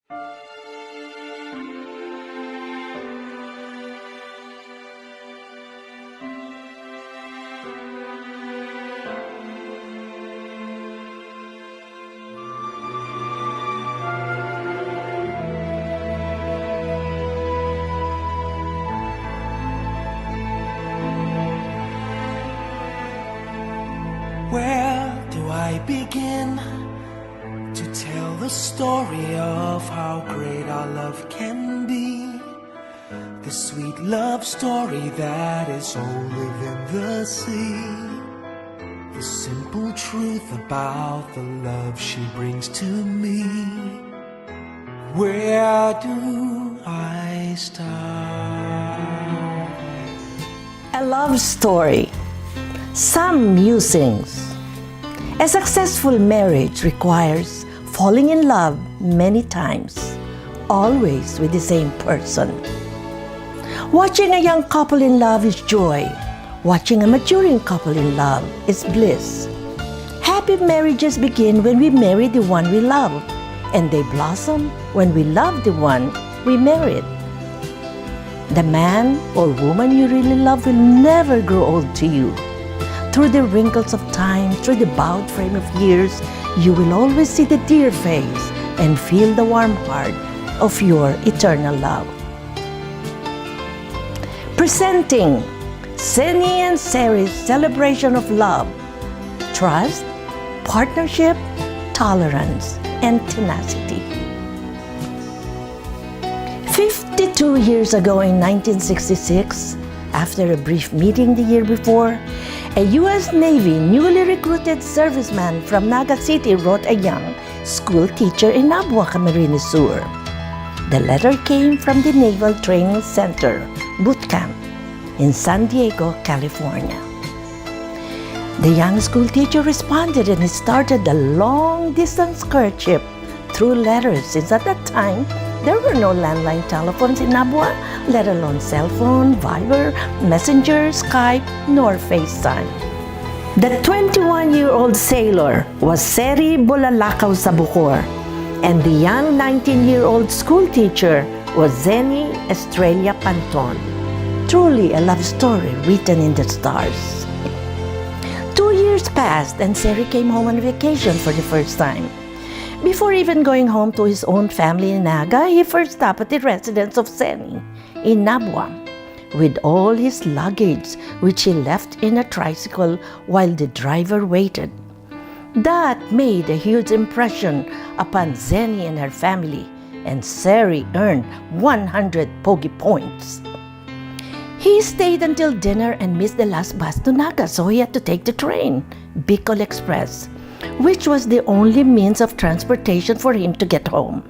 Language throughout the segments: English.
Where do I begin to tell the story of how great our love can be? The sweet love story that is older than the sea. The simple truth about the love she brings to me. Where do I start? A love story. Some musings. A successful marriage requires falling in love many times, always with the same person. Watching a young couple in love is joy. Watching a maturing couple in love is bliss. Happy marriages begin when we marry the one we love, and they blossom when we love the one we married. The man or woman you really love will never grow old to you. Through the wrinkles of time, through the bowed frame of years, you will always see the dear face and feel the warm heart of your eternal love. Presenting Zeny and Serry's celebration of love, trust, partnership, tolerance, and tenacity. 52 years ago in 1966, after a brief meeting the year before, a U.S. Navy newly recruited serviceman from Naga City wrote a young school teacher in Nabua, Camarines Sur. The letter came from the Naval Training Center boot camp in San Diego, California. The young school teacher responded and he started a long-distance courtship through letters, since at that time there were no landline telephones in Nabua, let alone cell phone, Viber, Messenger, Skype, nor FaceTime. The 21-year-old sailor was Serry Sabocor, and the young 19-year-old school teacher was Zeny Panton. Truly a love story written in the stars. 2 years passed and Serry came home on vacation for the first time. Before even going home to his own family in Naga, he first stopped at the residence of Zeny in Nabua with all his luggage, which he left in a tricycle while the driver waited. That made a huge impression upon Zeny and her family, and Serry earned 100 Pogi points. He stayed until dinner and missed the last bus to Naga, so he had to take the train, Bicol Express, which was the only means of transportation for him to get home.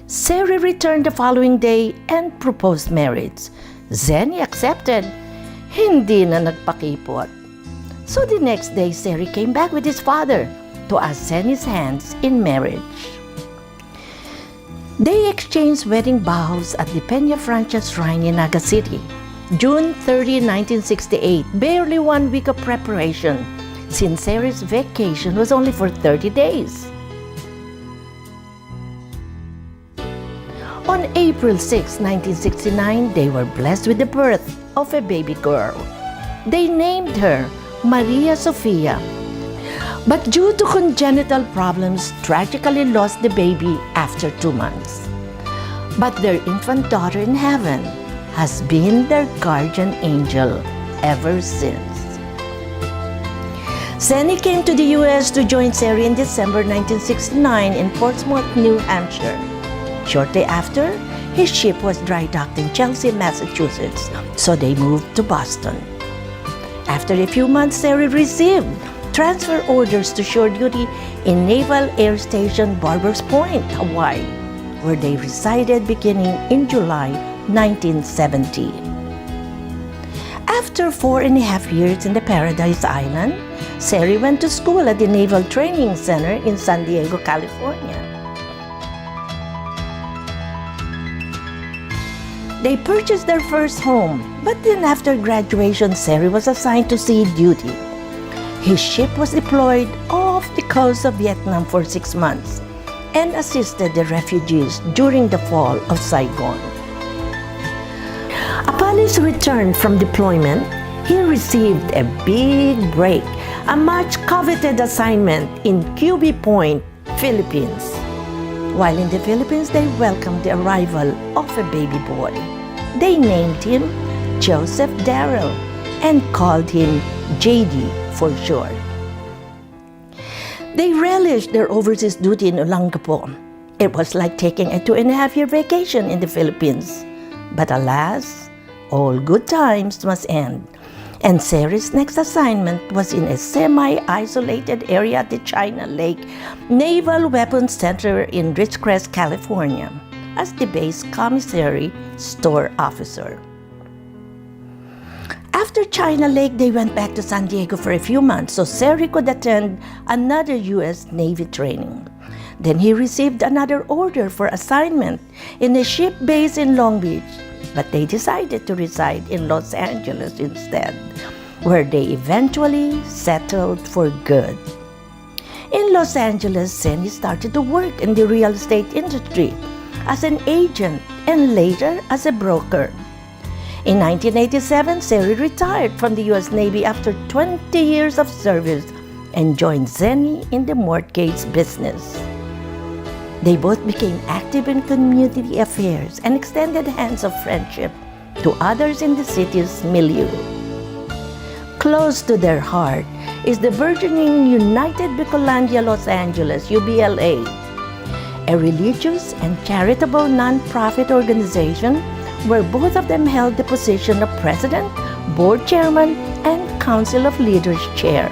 Serry returned the following day and proposed marriage. Zeny accepted. Hindi na nagpakipot. So the next day, Serry came back with his father to ask Zeny's hands in marriage. They exchanged wedding vows at the Peña Francia Shrine in Naga City, June 30, 1968, barely 1 week of preparation, since Serry's vacation was only for 30 days. On April 6, 1969, they were blessed with the birth of a baby girl. They named her Maria Sofia, but due to congenital problems, tragically lost the baby after 2 months. But their infant daughter in heaven has been their guardian angel ever since. Zeny came to the U.S. to join Serry in December 1969 in Portsmouth, New Hampshire. Shortly after, his ship was dry docked in Chelsea, Massachusetts, so they moved to Boston. After a few months, Serry received transfer orders to shore duty in Naval Air Station Barbers Point, Hawaii, where they resided beginning in July 1970. After 4.5 years in the Paradise Island, Serry went to school at the Naval Training Center in San Diego, California. They purchased their first home, but then after graduation, Serry was assigned to sea duty. His ship was deployed off the coast of Vietnam for 6 months, and assisted the refugees during the fall of Saigon. Upon his return from deployment, he received a big break, a much coveted assignment in QB Point, Philippines. While in the Philippines, they welcomed the arrival of a baby boy. They named him Joseph Darrell and called him JD for short. They relished their overseas duty in Olongapo. It was like taking a 2.5-year vacation in the Philippines. But alas, all good times must end. And Serry's next assignment was in a semi-isolated area at the China Lake Naval Weapons Center in Ridgecrest, California, as the base commissary store officer. After China Lake, they went back to San Diego for a few months so Serry could attend another U.S. Navy training. Then he received another order for assignment in a ship base in Long Beach, but they decided to reside in Los Angeles instead, where they eventually settled for good. In Los Angeles, Zeny started to work in the real estate industry as an agent and later as a broker. In 1987, Serry retired from the U.S. Navy after 20 years of service and joined Zeny in the mortgage business. They both became active in community affairs and extended hands of friendship to others in the city's milieu. Close to their heart is the burgeoning United Bicolandia Los Angeles, UBLA, a religious and charitable non-profit organization where both of them held the position of president, board chairman, and council of leaders chair.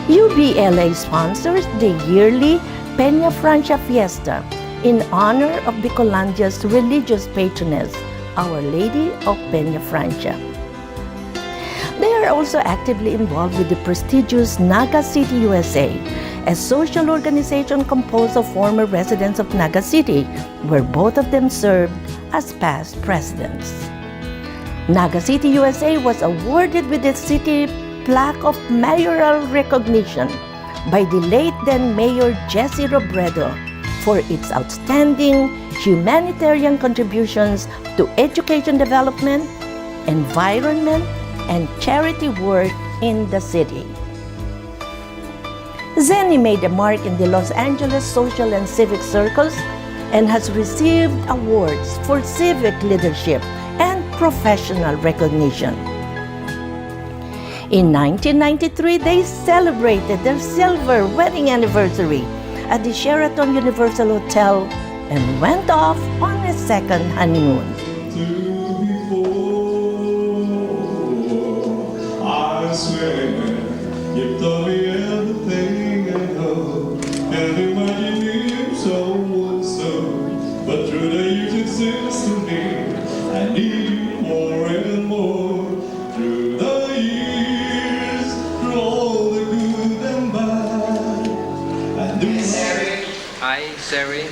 UBLA sponsors the yearly Peña Francia Fiesta in honor of Bicolandia's religious patroness, Our Lady of Peña Francia. They are also actively involved with the prestigious Naga City, USA, a social organization composed of former residents of Naga City, where both of them served as past presidents. Naga City, USA was awarded with the City Plaque of Mayoral Recognition by the late then Mayor Jesse Robredo for its outstanding humanitarian contributions to education development, environment, and charity work in the city. Zeny made a mark in the Los Angeles social and civic circles and has received awards for civic leadership and professional recognition. In 1993, they celebrated their silver wedding anniversary at the Sheraton Universal Hotel and went off on a second honeymoon. I swear, you told me everything I know, and imagine you so, but through the years it seems to me, I need you more and more. Through the years, through all the good and bad, I do. Serry, I, Serry,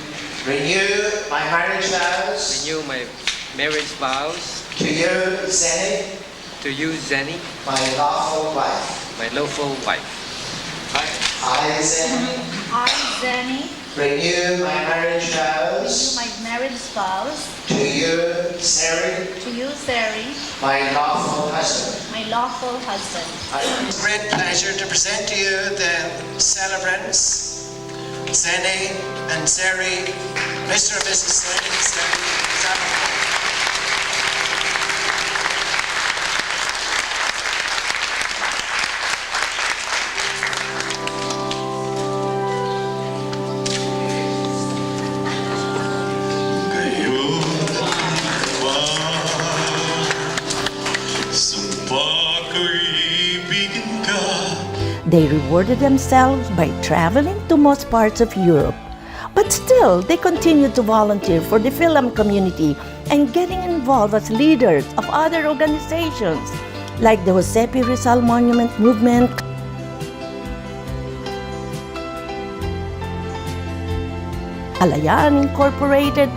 renew my marriage vows renew my marriage vows to you, Zeny, to you, Zeny, my lawful wife. my lawful wife. I, Zeny, I, Zeny, renew my marriage renew vows my marriage vows to you, Serry, to you, Serry, my lawful husband. my lawful husband. It's a great pleasure to present to you the celebrants, Zeny and Serry, Mr. and Mrs. Zeny, Sabocor. They rewarded themselves by traveling to most parts of Europe. But still, they continued to volunteer for the film community and getting involved as leaders of other organizations like the Josepe Rizal Monument Movement, Alayan Incorporated,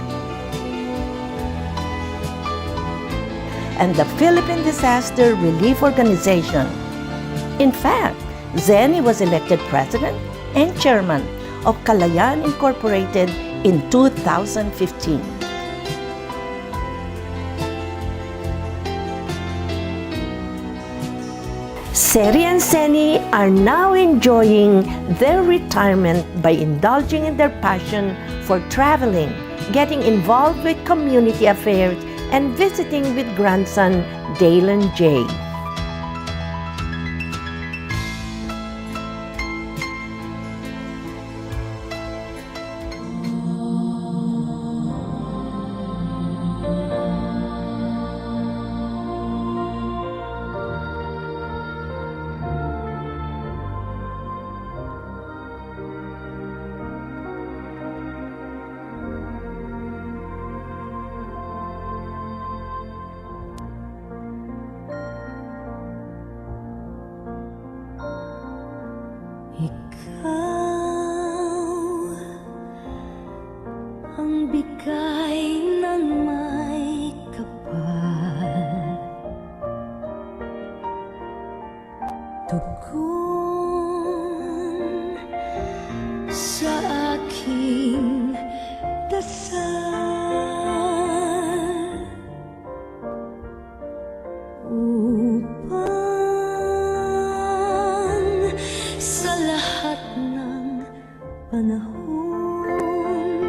and the Philippine Disaster Relief Organization. In fact, Zeny was elected president and chairman of Kalayaan Incorporated in 2015. Serry and Zeny are now enjoying their retirement by indulging in their passion for traveling, getting involved with community affairs, and visiting with grandson Dalen J. Ikaw ang bigay ng may kapal, tugon sa aking dasal upang sa lahat ng panahon,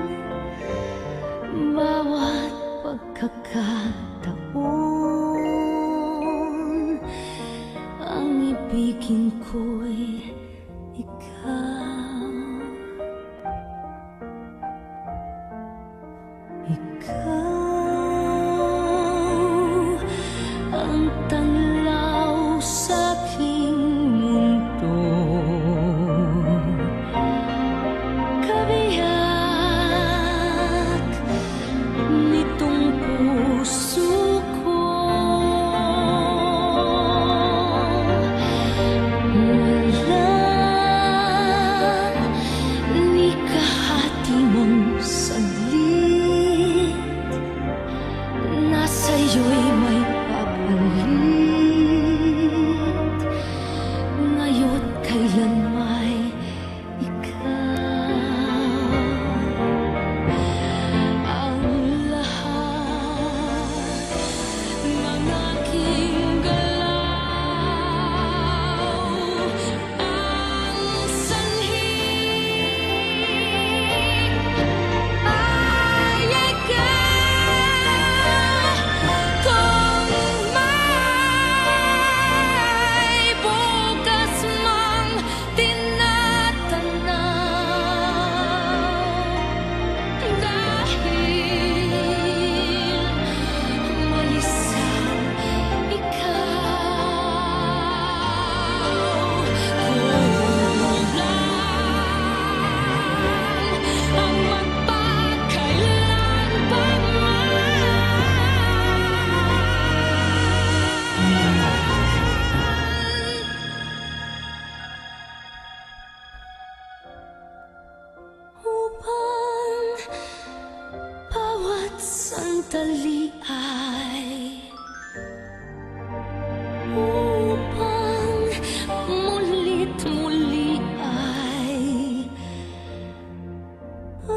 bawat pagkakataon, ang ibigin ko'y ikaw. Ikaw ang tanglaw sa aking mundo, kabiyak nitong puso ko. Wala ni kahati mong saglit na sa'yo'y may papalit, ngayon kailan may ikaw. Ang lahat ng aking galaw, ang sanhi ay ikaw. Kung may bukas mang tinatanaw, dahil may isang ikaw. Kulang ang magpakailan pa upang bawat sandali ay upang mulit muli ay ang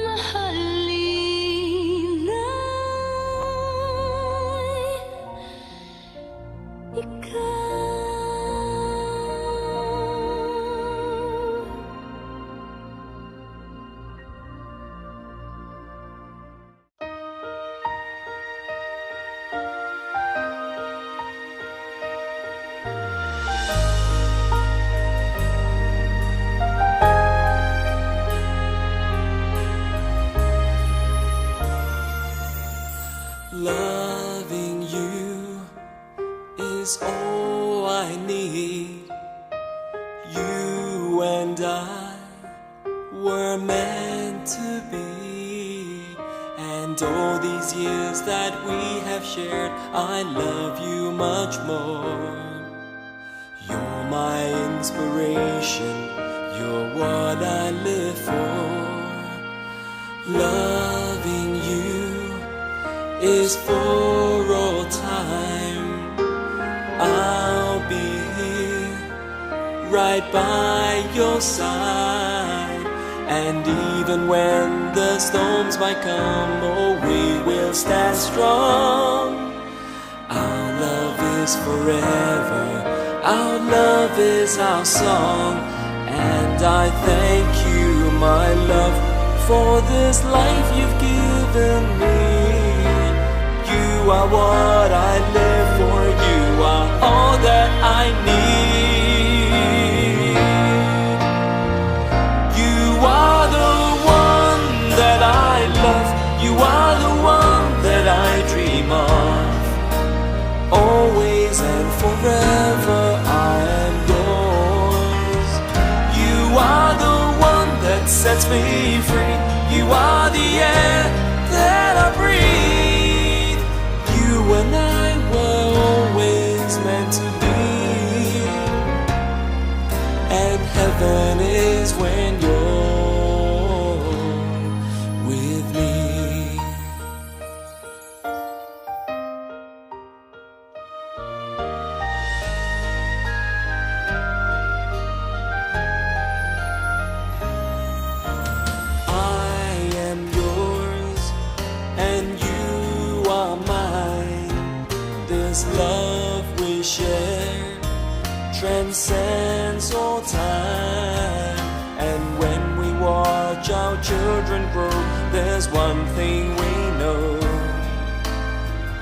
mahalin ay ikaw. Loving you is all I need. You and I were meant to be. And all these years that we have shared, I love you much more. You're my inspiration, you're what I live for. Loving you is for all time. I'll be here right by your side. And even when the storms might come, oh, we will stand strong. Our love is forever, our love is our song. And I thank you, my love, for this life you've given me. You are what I live for, you are all that I need. You are the one that I love, you are the one that I dream of. Always and forever I am yours. You are the one that sets me free, you are the air that I breathe. You and I were always meant to be, and heaven is when you're with me. I am yours and you are mine. This love we share transcends all time. And when we watch our children grow, there's one thing we know.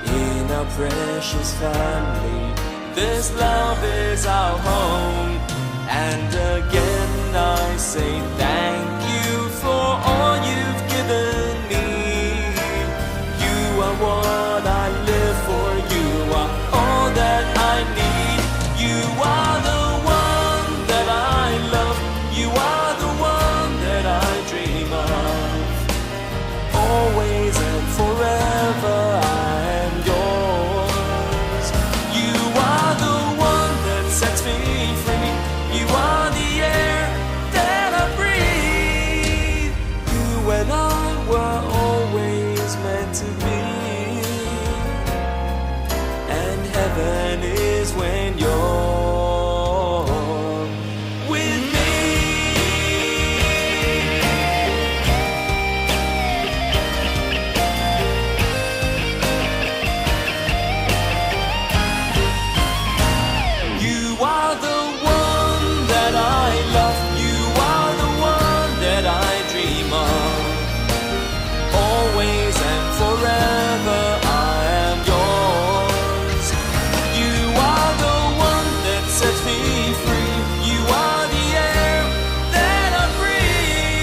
In our precious family, this love is our home. And again I say thank you for all you've given me. You are what I live for, you are all that I need. You are the one that I love, you are the one that I dream of. Always and forever I am yours. You are the one that sets me free, you are the air that I breathe. You and I were always meant to be, and heaven is when you're with me. You are the one that I love, you are the one that I dream of. Always and forever I am yours. You are the one that sets me free, you are the air that I breathe.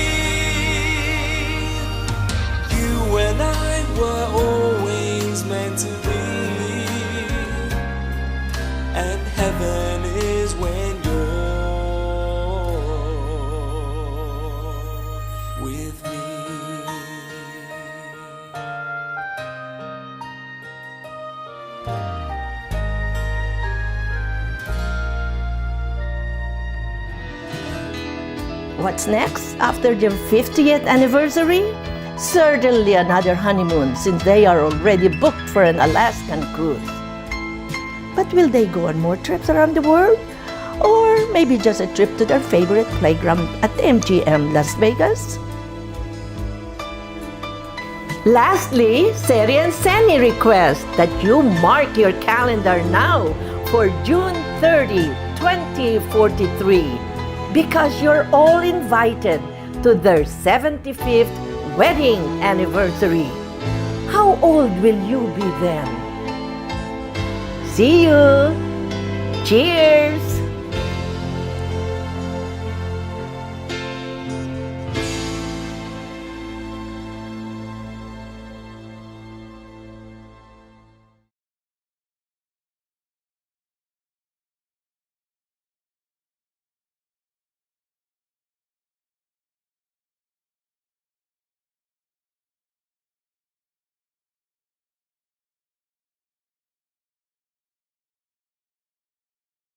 You and I were always meant to be, and heaven is when you're with me. What's next after their 50th anniversary? Certainly another honeymoon, since they are already booked for an Alaskan cruise. But will they go on more trips around the world? Or maybe just a trip to their favorite playground at MGM Las Vegas? Lastly, Serry and Zeny request that you mark your calendar now for June 30, 2043, because you're all invited to their 75th wedding anniversary. How old will you be then? See you! Cheers!